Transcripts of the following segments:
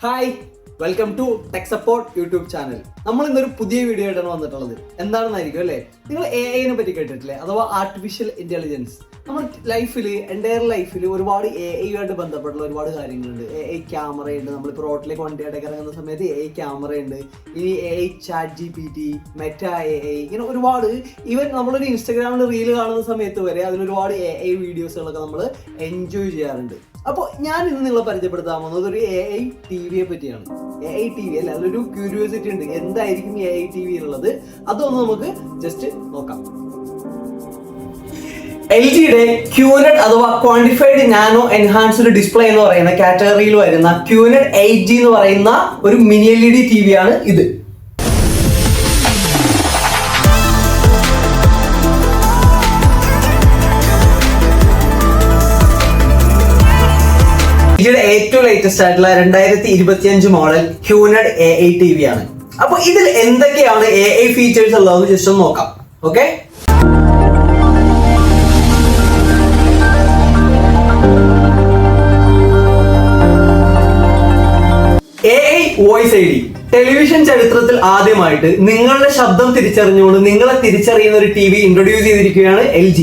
Hi, welcome to tech support YouTube channel. നമ്മൾ ഇന്നൊരു പുതിയ വീഡിയോ ആയിട്ടാണ് വന്നിട്ടുള്ളത്. എന്താണെന്നായിരിക്കും അല്ലേ? നിങ്ങൾ AI പറ്റി കേട്ടിട്ടില്ലേ? അഥവാ ആർട്ടിഫിഷ്യൽ ഇന്റലിജൻസ്. നമ്മുടെ എൻ്റയർ ലൈഫിൽ ഒരുപാട് AI ആയിട്ട് ബന്ധപ്പെട്ടുള്ള ഒരുപാട് കാര്യങ്ങളുണ്ട്. AI ക്യാമറയുണ്ട്. നമ്മളിപ്പോൾ റോട്ടിലേക്ക് വണ്ടിയായിട്ടൊക്കെ ഇറങ്ങുന്ന സമയത്ത് AI ക്യാമറയുണ്ട്. ഇനി AI chat GPT, Meta AI, ഇങ്ങനെ ഒരുപാട്. ഈവൻ നമ്മളൊരു ഇൻസ്റ്റാഗ്രാമിൽ റീല് കാണുന്ന സമയത്ത് വരെ അതിലൊരുപാട് AI വീഡിയോസുകളൊക്കെ നമ്മൾ എൻജോയ് ചെയ്യാറുണ്ട്. അപ്പോൾ ഞാൻ ഇന്ന് നിങ്ങളെ പരിചയപ്പെടുത്താൻ പോകുന്നത് ഒരു AI TV പറ്റിയാണ്. AI TV അല്ല, അതിലൊരു ക്യൂരിയോസിറ്റി ഉണ്ട്. എന്തായിരിക്കും AI TV ഉള്ളത്? അതൊന്ന് നമുക്ക് ജസ്റ്റ് നോക്കാം. LGയുടെ QNED അഥവാ ക്വാണ്ടിഫൈഡ് നാനോ എൻഹാൻസ്ഡ് ഡിസ്പ്ലേ എന്ന് പറയുന്ന കാറ്റഗറിയിൽ വരുന്ന QNED 8G എന്ന് പറയുന്ന ഒരു മിനി LED TV ആണ് ഇത്. LGയുടെ ഏറ്റവും ലേറ്റസ്റ്റ് ആയിട്ടുള്ള 2025 മോഡൽ QNED AI TV ആണ്. അപ്പൊ ഇതിൽ എന്തൊക്കെയാണ് AI ഫീച്ചേഴ്സ് ഉള്ളതെന്ന് ജസ്റ്റ് ഒന്ന് നോക്കാം. Okay, AI voice ID. Television ചരിത്രത്തിൽ ആദ്യമായിട്ട് നിങ്ങളുടെ ശബ്ദം തിരിച്ചറിഞ്ഞുകൊണ്ട് നിങ്ങളെ തിരിച്ചറിയുന്ന ഒരു TV ഇൻട്രൊഡ്യൂസ് ചെയ്തിരിക്കുകയാണ് LG.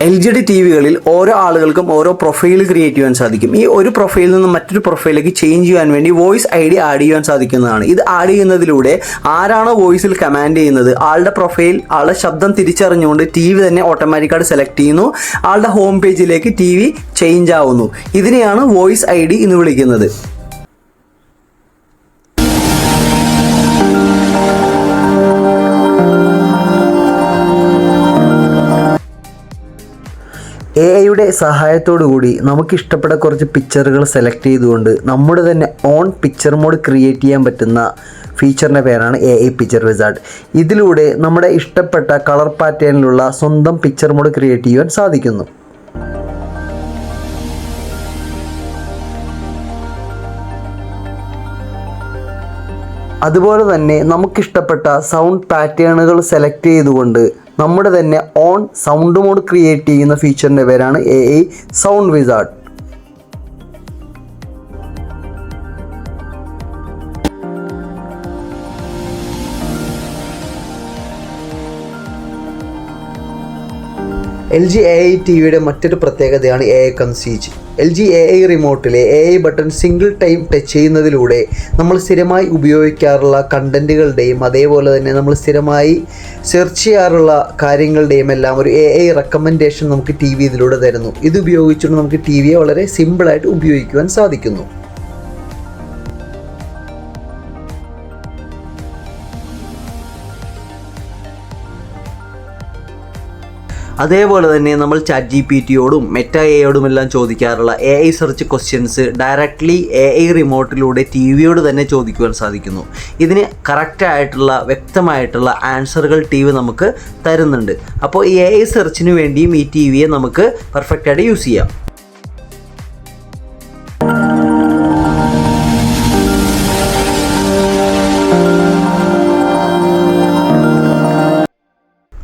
LGയുടെ TVകളിൽ ഓരോ ആളുകൾക്കും ഓരോ പ്രൊഫൈൽ ക്രിയേറ്റ് ചെയ്യാൻ സാധിക്കും. ഈ ഒരു പ്രൊഫൈലിൽ നിന്ന് മറ്റൊരു പ്രൊഫൈലിലേക്ക് ചേഞ്ച് ചെയ്യാൻ വേണ്ടി വോയിസ് ID ആഡ് ചെയ്യാൻ സാധിക്കുന്നതാണ്. ഇത് ആഡ് ചെയ്യുന്നതിലൂടെ ആരാണോ വോയിസിൽ കമാൻഡ് ചെയ്യുന്നത് ആളുടെ പ്രൊഫൈൽ, ആളുടെ ശബ്ദം തിരിച്ചറിഞ്ഞുകൊണ്ട് TV തന്നെ ഓട്ടോമാറ്റിക്കായിട്ട് സെലക്ട് ചെയ്യുന്നു. ആളുടെ ഹോം പേജിലേക്ക് TV ചേഞ്ച് ആവുന്നു. ഇതിനെയാണ് വോയിസ് ID എന്ന് വിളിക്കുന്നത്. AI സഹായത്തോടു കൂടി നമുക്കിഷ്ടപ്പെട്ട കുറച്ച് പിക്ചറുകൾ സെലക്ട് ചെയ്തുകൊണ്ട് നമ്മുടെ തന്നെ ഓൺ പിക്ചർ മോഡ് ക്രിയേറ്റ് ചെയ്യാൻ പറ്റുന്ന ഫീച്ചറിൻ്റെ പേരാണ് AI പിക്ചർ വിസാർഡ്. ഇതിലൂടെ നമ്മുടെ ഇഷ്ടപ്പെട്ട കളർ പാറ്റേണിലുള്ള സ്വന്തം പിക്ചർ മോഡ് ക്രിയേറ്റ് ചെയ്യാൻ സാധിക്കുന്നു. അതുപോലെ തന്നെ നമുക്കിഷ്ടപ്പെട്ട സൗണ്ട് പാറ്റേണുകൾ സെലക്ട് ചെയ്തുകൊണ്ട് നമ്മുടെ തന്നെ ഓൺ സൗണ്ട് മോഡ് ക്രിയേറ്റ് ചെയ്യുന്ന ഫീച്ചറിൻ്റെ പേരാണ് AI sound wizard. LG AI TVയുടെ മറ്റൊരു പ്രത്യേകതയാണ് AI കൺസീജ്. LG AI റിമോട്ടിലെ AI button single time touch ചെയ്യുന്നതിലൂടെ നമ്മൾ സ്ഥിരമായി ഉപയോഗിക്കാറുള്ള കണ്ടൻറ്റുകളുടെയും അതേപോലെ തന്നെ നമ്മൾ സ്ഥിരമായി സെർച്ച് ചെയ്യാറുള്ള കാര്യങ്ങളുടെയും എല്ലാം ഒരു AI റെക്കമെൻഡേഷൻ നമുക്ക് TV ഇതിലൂടെ തരുന്നു. ഇത് ഉപയോഗിച്ചുകൊണ്ട് നമുക്ക് TVയെ വളരെ സിമ്പിളായിട്ട് ഉപയോഗിക്കുവാൻ സാധിക്കുന്നു. അതേപോലെ തന്നെ നമ്മൾ ചാറ്റ് GPTയോടും മെറ്റ AIയോടുമെല്ലാം ചോദിക്കാറുള്ള AI search questions directly AI റിമോട്ടിലൂടെ TVയോട് തന്നെ ചോദിക്കുവാൻ സാധിക്കുന്നു. ഇതിന് കറക്റ്റായിട്ടുള്ള വ്യക്തമായിട്ടുള്ള ആൻസറുകൾ TV നമുക്ക് തരുന്നുണ്ട്. അപ്പോൾ ഈ AI സെർച്ചിന് വേണ്ടിയും ഈ TVയെ നമുക്ക് പെർഫെക്റ്റായിട്ട് യൂസ് ചെയ്യാം.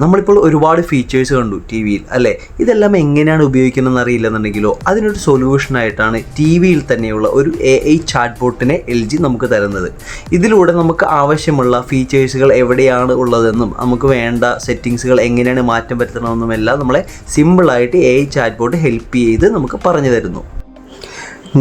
നമ്മളിപ്പോൾ ഒരുപാട് ഫീച്ചേഴ്സ് കണ്ടു TVയിൽ അല്ലേ? ഇതെല്ലാം എങ്ങനെയാണ് ഉപയോഗിക്കുന്നതെന്ന് അറിയില്ലെന്നുണ്ടെങ്കിലോ അതിനൊരു സൊല്യൂഷനായിട്ടാണ് TVയിൽ തന്നെയുള്ള ഒരു AI ചാറ്റ് ബോട്ടിനെ LG നമുക്ക് തരുന്നത്. ഇതിലൂടെ നമുക്ക് ആവശ്യമുള്ള ഫീച്ചേഴ്സുകൾ എവിടെയാണ് ഉള്ളതെന്നും നമുക്ക് വേണ്ട സെറ്റിങ്സുകൾ എങ്ങനെയാണ് മാറ്റം വരുത്തണമെന്നുമെല്ലാം നമ്മളെ സിമ്പിളായിട്ട് AI ചാറ്റ് ബോട്ട് ഹെൽപ്പ് ചെയ്ത് നമുക്ക് പറഞ്ഞു തരുന്നു.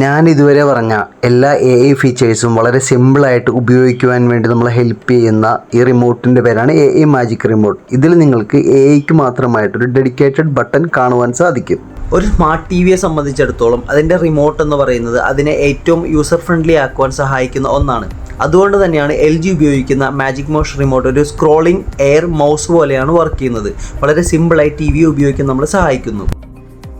ഞാൻ ഇതുവരെ പറഞ്ഞ എല്ലാ AI ഫീച്ചേഴ്സും വളരെ സിമ്പിളായിട്ട് ഉപയോഗിക്കുവാൻ വേണ്ടി നമ്മളെ ഹെൽപ്പ് ചെയ്യുന്ന ഈ റിമോട്ടിൻ്റെ പേരാണ് AI മാജിക് റിമോട്ട്. ഇതിൽ നിങ്ങൾക്ക് AIക്ക് മാത്രമായിട്ടൊരു ഡെഡിക്കേറ്റഡ് ബട്ടൺ കാണുവാൻ സാധിക്കും. ഒരു സ്മാർട്ട് TVയെ സംബന്ധിച്ചിടത്തോളം അതിൻ്റെ റിമോട്ട് എന്ന് പറയുന്നത് അതിനെ ഏറ്റവും യൂസർ ഫ്രണ്ട്ലി ആക്കുവാൻ സഹായിക്കുന്ന ഒന്നാണ്. അതുകൊണ്ട് തന്നെയാണ് LG ഉപയോഗിക്കുന്ന മാജിക് മൗസ് റിമോട്ട് ഒരു സ്ക്രോളിംഗ് എയർ മൗസ് പോലെയാണ് വർക്ക് ചെയ്യുന്നത്. വളരെ സിമ്പിളായി TV ഉപയോഗിക്കാൻ നമ്മളെ സഹായിക്കുന്നു.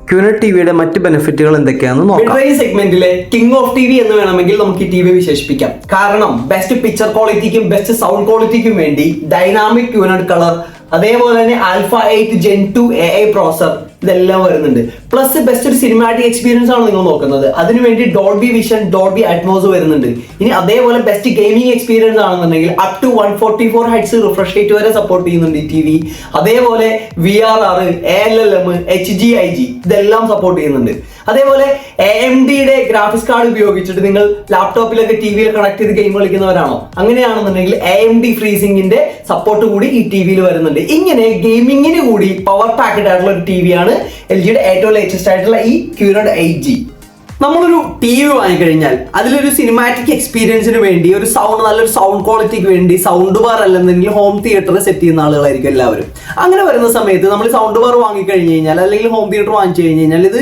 QNED TVയുടെ മറ്റ് ബെനിഫിറ്റുകൾ എന്തൊക്കെയാണെന്ന് നോക്കാം. സെഗ്മെന്റിലെ കിങ് ഓഫ് TV എന്ന് വേണമെങ്കിൽ നമുക്ക് ഈ TV വിശേഷിപ്പിക്കാം. കാരണം ബെസ്റ്റ് പിക്ചർ ക്വാളിറ്റിക്കും ബെസ്റ്റ് സൗണ്ട് ക്വാളിറ്റിക്കും വേണ്ടി ഡൈനാമിക് QNED കളർ, അതേപോലെ തന്നെ Alpha 8 Gen 2 AI പ്രോസസർ ഇതെല്ലാം വരുന്നുണ്ട്. പ്ലസ് ബെസ്റ്റ് ഒരു സിനിമാറ്റിക് എക്സ്പീരിയൻസ് ആണ് നിങ്ങൾ നോക്കുന്നത്. അതിനുവേണ്ടി ഡോൾബി വിഷൻ, ഡോൾബി അറ്റ്മോസ് വരുന്നുണ്ട്. ഇനി അതേപോലെ ബെസ്റ്റ് ഗെയിമിംഗ് എക്സ്പീരിയൻസ് ആണെന്നുണ്ടെങ്കിൽ up to 144 hertz refresh rate വരെ സപ്പോർട്ട് ചെയ്യുന്നുണ്ട് ഈ TV. അതേപോലെ VRR, ALLM, HGIG ഇതെല്ലാം സപ്പോർട്ട് ചെയ്യുന്നുണ്ട്. അതേപോലെ AMDയുടെ ഗ്രാഫിക്സ് കാർഡ് ഉപയോഗിച്ചിട്ട് നിങ്ങൾ ലാപ്ടോപ്പിലൊക്കെ TV-യിൽ കണക്ട് ചെയ്ത് ഗെയിം കളിക്കുന്നവരാണോ? അങ്ങനെയാണെന്നുണ്ടെങ്കിൽ AMD ഫ്രീസിംഗിന്റെ സപ്പോർട്ട് കൂടി ഈ TV-യിൽ വരുന്നുണ്ട്. ഇങ്ങനെ ഗെയിമിങ്ങിന് കൂടി പവർ പാക്കഡ് ആയിട്ടുള്ള ഒരു TV ആണ് LGയുടെ ഏറ്റവും ലേറ്റസ്റ്റ് ആയിട്ടുള്ള ഈ Q-Node 8G. നമ്മളൊരു TV വാങ്ങിക്കഴിഞ്ഞാൽ അതിലൊരു സിനിമാറ്റിക് എക്സ്പീരിയൻസിന് വേണ്ടി ഒരു നല്ലൊരു സൗണ്ട് ക്വാളിറ്റിക്ക് വേണ്ടി സൗണ്ട് ബാർ അല്ലെന്നുണ്ടെങ്കിൽ ഹോം തിയേറ്റർ സെറ്റ് ചെയ്യുന്ന ആളുകളായിരിക്കും എല്ലാവരും. അങ്ങനെ വരുന്ന സമയത്ത് നമ്മൾ സൗണ്ട് ബാർ വാങ്ങിക്കഴിഞ്ഞ് കഴിഞ്ഞാൽ അല്ലെങ്കിൽ ഹോം തിയേറ്റർ വാങ്ങിച്ചു കഴിഞ്ഞ് കഴിഞ്ഞാൽ ഇത്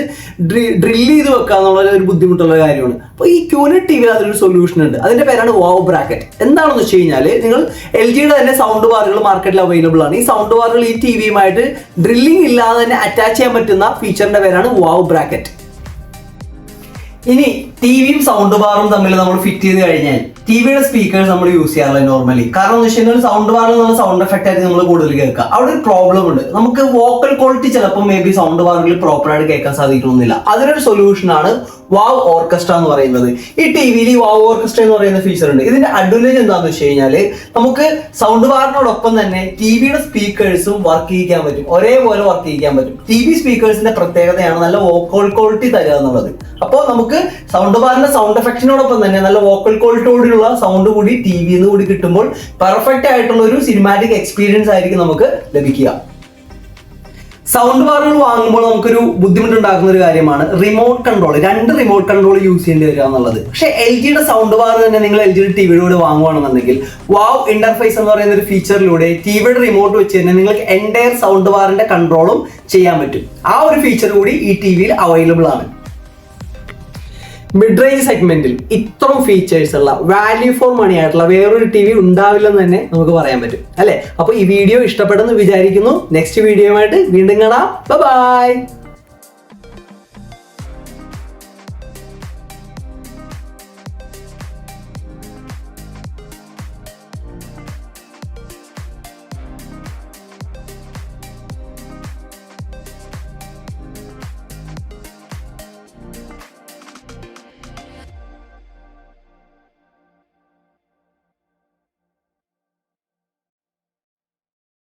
ഡ്രില്ല് ചെയ്ത് വെക്കുക എന്നുള്ള ഒരു ബുദ്ധിമുട്ടുള്ള കാര്യമാണ്. അപ്പോൾ ഈ Q-Node TV-യിൽ അതിലൊരു സൊല്യൂഷൻ ഉണ്ട്. അതിന്റെ പേരാണ് വാവ് ബ്രാക്കറ്റ്. എന്താണെന്ന് വെച്ച് കഴിഞ്ഞാൽ നിങ്ങൾ LGയുടെ തന്നെ സൗണ്ട് ബാറുകൾ മാർക്കറ്റിൽ അവൈലബിൾ ആണ്. ഈ സൗണ്ട് ബാറുകൾ ഈ TV-യുമായിട്ട് ഡ്രില്ലിംഗ് ഇല്ലാതെ തന്നെ അറ്റാച്ച് ചെയ്യാൻ പറ്റുന്ന ഫീച്ചറിന്റെ പേരാണ് വാവ് ബ്രാക്കറ്റ്. ഇനി ടിവിയും സൗണ്ട് ബാറും തമ്മിൽ നമ്മൾ ഫിറ്റ് ചെയ്ത് കഴിഞ്ഞാൽ ടിവിയുടെ സ്പീക്കേഴ്സ് നമ്മൾ യൂസ് ചെയ്യാറില്ല നോർമലി. കാരണം എന്ന് വെച്ച് കഴിഞ്ഞാൽ സൗണ്ട് ബാറിൽ നമ്മൾ സൗണ്ട് എഫക്റ്റ് ആയിട്ട് നമ്മൾ കൂടുതൽ കേൾക്കുക. അവിടെ ഒരു പ്രോബ്ലം ഉണ്ട്. നമുക്ക് വോക്കൽ ക്വാളിറ്റി ചിലപ്പോൾ മേ ബി സൗണ്ട് ബാറുകളിൽ പ്രോപ്പറായിട്ട് കേൾക്കാൻ സാധിക്കണമെന്നില്ല. അതിനൊരു സൊല്യൂഷനാണ് വാവ് ഓർക്കസ്ട്ര എന്ന് പറയുന്നത്. ഈ ടിവിയിൽ ഈ വാവ് ഓർക്കസ്ട്ര എന്ന് പറയുന്ന ഫീച്ചർ ഉണ്ട്. ഇതിന്റെ അഡ്വാൻറ്റേജ് എന്താണെന്ന് വെച്ച് കഴിഞ്ഞാൽ നമുക്ക് സൗണ്ട് ബാറിനോടൊപ്പം തന്നെ ടിവിയുടെ സ്പീക്കേഴ്സും വർക്ക് ചെയ്യിക്കാൻ പറ്റും, ഒരേപോലെ വർക്ക് ചെയ്യിക്കാൻ പറ്റും. TV സ്പീക്കേഴ്സിന്റെ പ്രത്യേകതയാണ് നല്ല വോക്കൽ ക്വാളിറ്റി തരിക എന്നുള്ളത്. അപ്പോൾ നമുക്ക് സൗണ്ട് ബാറിന്റെ സൗണ്ട് എഫക്റ്റിനോടൊപ്പം തന്നെ നല്ല വോക്കൽ ക്വാളിറ്റിയോടുള്ള സൗണ്ട് കൂടി TV-യിൽ നിന്ന് കൂടി കിട്ടുമ്പോൾ പെർഫെക്റ്റ് ആയിട്ടുള്ള ഒരു സിനിമാറ്റിക് എക്സ്പീരിയൻസ് ആയിരിക്കും നമുക്ക് ലഭിക്കുക. സൗണ്ട് ബാറുകൾ വാങ്ങുമ്പോൾ നമുക്കൊരു ബുദ്ധിമുട്ടുണ്ടാക്കുന്ന ഒരു കാര്യമാണ് remote control. 2 remote control use ചെയ്യേണ്ടി വരിക എന്നുള്ളത്. പക്ഷേ LGയുടെ സൗണ്ട് ബാർ തന്നെ നിങ്ങൾ LGയുടെ TV-യുടെ വാങ്ങുകയാണെന്നുണ്ടെങ്കിൽ വാവ് ഇന്റർഫേസ് എന്ന് പറയുന്ന ഒരു ഫീച്ചറിലൂടെ TV-യുടെ റിമോട്ട് വെച്ച് തന്നെ നിങ്ങൾക്ക് എൻറ്റയർ സൗണ്ട് ബാറിന്റെ കൺട്രോളും ചെയ്യാൻ പറ്റും. ആ ഒരു ഫീച്ചർ കൂടി ഈ TV-യിൽ അവൈലബിൾ ആണ്. മിഡ് റേഞ്ച് സെഗ്മെന്റിൽ ഇത്രയും ഫീച്ചേഴ്സ് ഉള്ള വാല്യൂ ഫോർ മണി ആയിട്ടുള്ള വേറൊരു TV ഉണ്ടാവില്ലെന്ന് തന്നെ നമുക്ക് പറയാൻ പറ്റും അല്ലെ? അപ്പോൾ ഈ വീഡിയോ ഇഷ്ടപ്പെടുന്നു വിചാരിക്കുന്നു. നെക്സ്റ്റ് വീഡിയോയുമായിട്ട് വീണ്ടും കാണാം. ബൈ.